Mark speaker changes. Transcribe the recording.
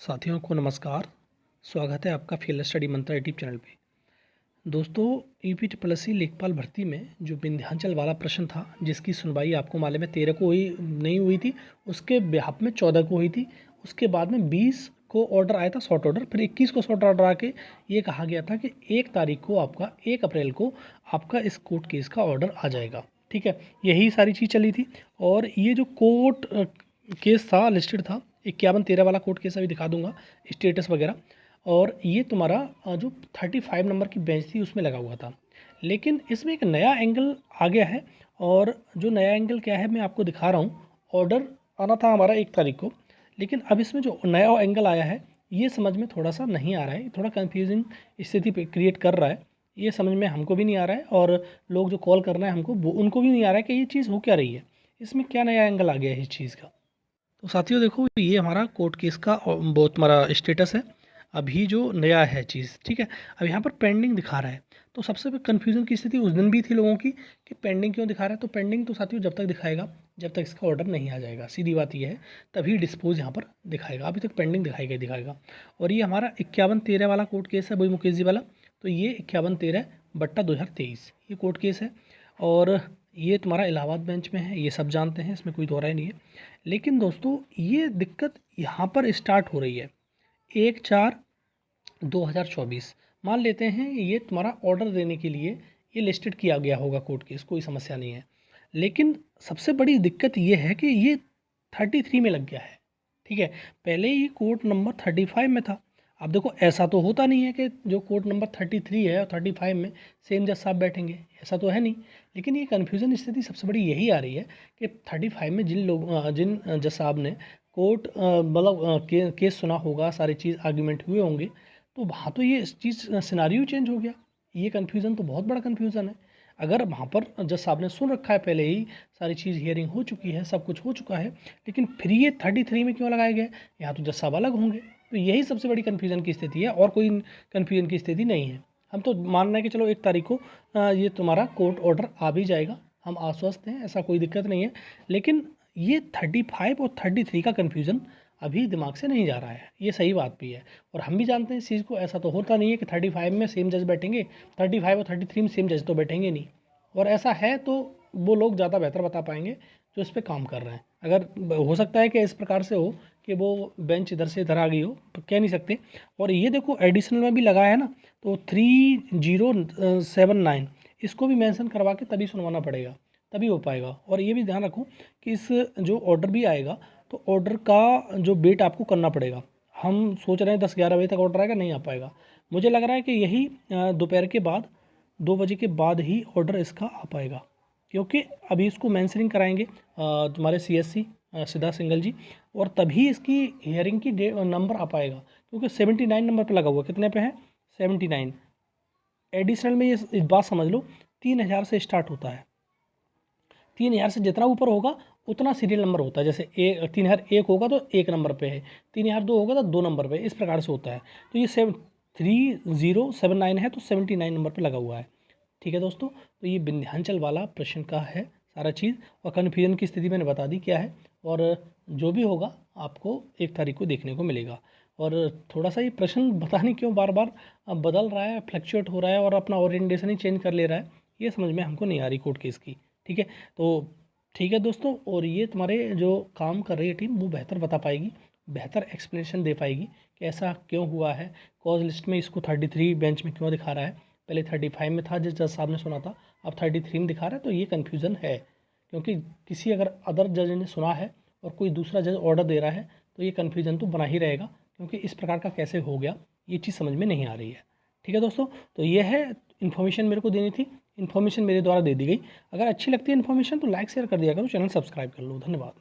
Speaker 1: साथियों को नमस्कार। स्वागत है आपका फील्ड स्टडी मंत्रा यूट्यूब चैनल पे। दोस्तों, यूपी ट्रिपल लेखपाल भर्ती में जो विंध्याचल वाला प्रश्न था, जिसकी सुनवाई आपको मालूम है 13 को हुई नहीं हुई थी, उसके बिहाफ में 14 को हुई थी। उसके बाद में 20 को ऑर्डर आया था, शॉर्ट ऑर्डर। फिर 21 को शॉर्ट ऑर्डर आके ये कहा गया था कि 1 तारीख को आपका 1 अप्रैल को आपका इस कोर्ट केस का ऑर्डर आ जाएगा। ठीक है, यही सारी चीज़ चली थी। और ये जो कोर्ट केस था, लिस्टेड था 51-13 वाला कोर्ट केस, अभी दिखा दूंगा स्टेटस वगैरह। और ये तुम्हारा जो 35 नंबर की बेंच थी उसमें लगा हुआ था। लेकिन इसमें एक नया एंगल आ गया है, और जो नया एंगल क्या है मैं आपको दिखा रहा हूँ। ऑर्डर आना था हमारा 1 तारीख को, लेकिन अब इसमें जो नया एंगल आया है ये समझ में थोड़ा सा नहीं आ रहा है, थोड़ा कन्फ्यूजिंग स्थिति क्रिएट कर रहा है। ये समझ में हमको भी नहीं आ रहा है, और लोग जो कॉल करना है हमको उनको भी नहीं आ रहा है कि ये चीज़ हो क्या रही है, इसमें क्या नया एंगल आ गया है इस चीज़ का। तो साथियों देखो, ये हमारा कोर्ट केस का बहुत हमारा स्टेटस है, अभी जो नया है चीज़। ठीक है, अब यहाँ पर पेंडिंग दिखा रहा है। तो सबसे कन्फ्यूजन की स्थिति उस दिन भी थी लोगों की कि पेंडिंग क्यों दिखा रहा है। तो पेंडिंग तो साथियों जब तक दिखाएगा जब तक इसका ऑर्डर नहीं आ जाएगा, सीधी बात ये है, तभी डिस्पोज यहाँ पर दिखाएगा। अभी तक पेंडिंग दिखाएगा। और ये हमारा 51-13 वाला कोर्ट केस है, वही मुकेश जी वाला। तो ये 51-13/2023 ये कोर्ट केस है, और ये तुम्हारा इलाहाबाद बेंच में है, ये सब जानते हैं, इसमें कोई दो राय नहीं है। लेकिन दोस्तों, ये दिक्कत यहाँ पर स्टार्ट हो रही है 1/4/2024। मान लेते हैं ये तुम्हारा ऑर्डर देने के लिए ये लिस्टेड किया गया होगा कोर्ट केस, कोई समस्या नहीं है। लेकिन सबसे बड़ी दिक्कत ये है कि ये 33 में लग गया है। ठीक है, पहले ये कोर्ट नंबर 35 में था। अब देखो, ऐसा तो होता नहीं है कि जो कोर्ट नंबर 33 है और 35 में सेम जज साहब बैठेंगे, ऐसा तो है नहीं। लेकिन ये कन्फ्यूज़न स्थिति सबसे बड़ी यही आ रही है कि 35 में जिन जज साहब ने कोर्ट मतलब केस सुना होगा, सारी चीज़ आर्ग्यूमेंट हुए होंगे, तो वहाँ तो ये चीज़ सिनारियो चेंज हो गया। ये कन्फ्यूज़न तो बहुत बड़ा कन्फ्यूज़न है। अगर वहाँ पर जज साहब ने सुन रखा है, पहले ही सारी चीज़ हियरिंग हो चुकी है, सब कुछ हो चुका है, लेकिन फिर ये 33 में क्यों लगाया गया? यहाँ तो जज साहब अलग होंगे। तो यही सबसे बड़ी कन्फ्यूज़न की स्थिति है, और कोई कन्फ्यूज़न की स्थिति नहीं है। हम तो मान रहे हैं कि चलो 1 तारीख को ये तुम्हारा कोर्ट ऑर्डर आ भी जाएगा, हम आश्वस्त हैं, ऐसा कोई दिक्कत नहीं है। लेकिन ये 35 और 33 का कन्फ्यूज़न अभी दिमाग से नहीं जा रहा है, ये सही बात भी है। और हम भी जानते हैं इस चीज़ को, ऐसा तो होता नहीं है कि 35 में सेम जज बैठेंगे, 35 और 33 में सेम जज तो बैठेंगे नहीं। और ऐसा है तो वो लोग ज़्यादा बेहतर बता पाएंगे जो इस पर काम कर रहे हैं। अगर हो सकता है कि इस प्रकार से हो कि वो बेंच इधर से इधर आ गई हो, तो कह नहीं सकते। और ये देखो, एडिशनल में भी लगा है ना, तो 3079 इसको भी मेंशन करवा के तभी सुनवाना पड़ेगा, तभी हो पाएगा। और ये भी ध्यान रखो कि इस जो ऑर्डर भी आएगा, तो ऑर्डर का जो वेट आपको करना पड़ेगा। हम सोच रहे हैं 10-11 बजे तक ऑर्डर आएगा, नहीं आ पाएगा। मुझे लग रहा है कि यही दोपहर के बाद 2 बजे के बाद ही ऑर्डर इसका आ पाएगा, क्योंकि अभी इसको मेंशनिंग कराएंगे तुम्हारे सीएससी सिद्धार्थ सिंघल जी, और तभी इसकी हियरिंग की नंबर आ पाएगा। क्योंकि 79 नंबर पे लगा हुआ, कितने पे है? 79। एडिशनल में ये बात समझ लो, 3000 से स्टार्ट होता है। 3000 से जितना ऊपर होगा उतना सीरियल नंबर होता है। जैसे 3001 होगा तो 1 नंबर पे है, 3002 होगा तो 2 नंबर पे, इस प्रकार से होता है। तो ये 3079 है तो 79 नंबर पे लगा हुआ है। ठीक है दोस्तों, तो ये विंध्याचल वाला प्रश्न का है सारा चीज़, और कन्फ्यूजन की स्थिति मैंने बता दी क्या है। और जो भी होगा आपको 1 तारीख को देखने को मिलेगा। और थोड़ा सा ये प्रश्न पता नहीं क्यों बार बार बदल रहा है, फ्लक्चुएट हो रहा है, और अपना ओरिएंटेशन ही चेंज कर ले रहा है, ये समझ में हमको नहीं आ रही कोर्ट केस की। ठीक है, तो ठीक है दोस्तों, और ये तुम्हारे जो काम कर रही है टीम, वो बेहतर बता पाएगी, बेहतर एक्सप्लेनेशन दे पाएगी कि ऐसा क्यों हुआ है, कॉज लिस्ट में इसको 33 बेंच में क्यों दिखा रहा है। पहले 35 में था, जिस जज साहब ने सुना था, अब 33 में दिखा रहा है। तो ये कन्फ्यूज़न है, क्योंकि किसी अगर अदर जज ने सुना है और कोई दूसरा जज ऑर्डर दे रहा है, तो ये कन्फ्यूज़न तो बना ही रहेगा, क्योंकि इस प्रकार का कैसे हो गया, ये चीज़ समझ में नहीं आ रही है। ठीक है दोस्तों, तो ये है इन्फॉर्मेशन मेरे को देनी थी, इन्फॉर्मेशन मेरे द्वारा दे दी गई। अगर अच्छी लगती है इन्फॉर्मेशन तो लाइक शेयर कर दिया करो, चैनल सब्सक्राइब कर लो। धन्यवाद।